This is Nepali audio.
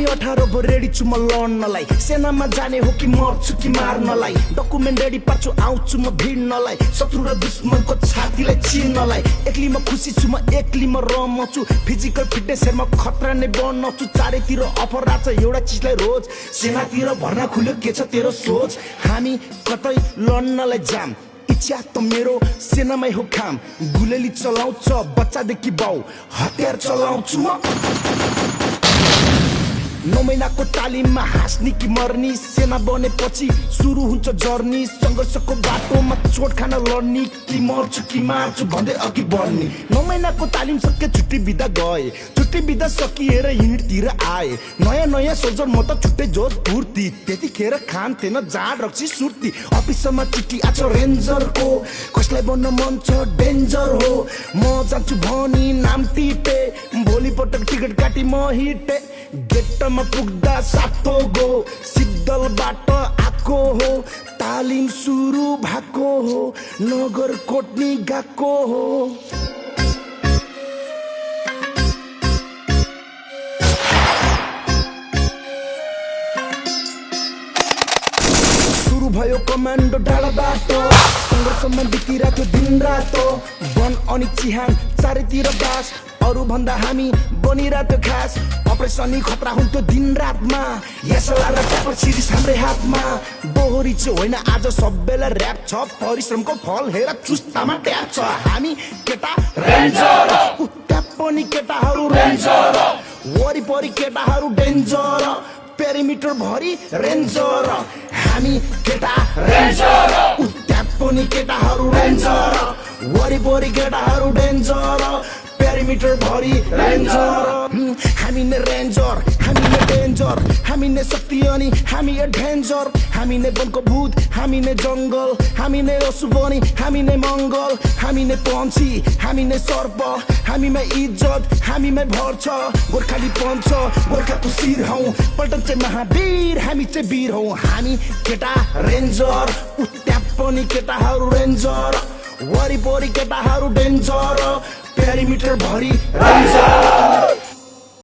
18 भो रेडी छु म लड्नलाई सेनामा जाने हो कि मर्छु कि मार्नलाई डकुमेन्ट रेडी पार्छु आउँछु म भिड्नलाई शत्रु र दुश्मनको छातीलाई चिर्नलाई एक्ली म खुसी छु म एक्ली म रमछु फिजिकल फिटनेस हेरमा खतरा नै बन्नछु चारैतिर अफर राछ एउटा चिजलाई रोज सेनातिर भर्ना खुल्यो के छ तेरो सोच हामी कतै लड्नलाई जाम इच्छा त मेरो सेनामै हो काम गुलेली चलाउँछ बच्चादेखि बाउ हतियार चलाउँछु म 9 महिनाको तालिममा हाँस्ने कि मर्नी सेना बनेपछि सुरु हुन्छ जर्नी संघर्षको बाटोमा चोट खान लड्ने कि मर्छु कि मार्छु भन्दै अघि बढ्ने 9 महिनाको तालिम सके छुट्टी बिदा गए छुट्टी बिदा सकिएर युनिटतिर आए नयाँ नयाँ सोल्जर म त छुट्टै जोस फुर्ती त्यतिखेर खान थिएन जाँड रक्सी सुर्ती अफिसमा चिठी आछ रेन्जरको कसलाई बन्न मन छ डेन्जर हो म जान्छु भनी नाम टिपे भोलिपटक टिकट काटी म हिटे गेटमा पुग्दा सातो गो सिद्धलबाट आको हो तालिम सुरु भएको हो नगर कोट्नी गएको हो सुरु भयो कमान्डो डाँडाबाट सङ्घर्षमा बितिरहेको दिन रातो वन अनि चिहान चारैतिर बास अरु भन्दा हामी बनिरहेको खास अपरेसनी खतरा हुन्थ्यो दिन रातमा यसला र ट्यापर सिरिज हाम्रै हातमा दोहोरी चाहिँ होइन आज सबैलाई ऱ्याप छ परिश्रमको फल हेर चुस्तामा ट्याप छ हामी केटा रेन्जर ट्याप पनि केटाहरू रेन्जर वरिपरि केटाहरू डेन्जर पेरिमिटर भरि रेन्जर हामी केटा रेन्जर ट्याप पनि केटाहरू रेन्जर वरिपरि केटाहरू डेन्जर पेरिमिटर भरि रेन्जर हामी नै रेन्जर हामी नै डेन्जर हामी नै शक्ति अनि हामी डेन्जर हामी नै वनको भूत हामी नै जङ्गल हामी नै असुबनी हामी नै मङ्गल हामी नै पन्छी हामी नै सर्प हामीमा इज्जत हामीमै भर छ गोर्खाली पञ्च गोर्खाको शिर हौ पल्टन चाहिँ महावीर हामी चाहिँ वीर हौ हामी केटा रेन्जर ट्याप पनि केटाहरू रेन्जर वरिपरि केटाहरू डेन्जर पेरिमिटर भरि रेन्जर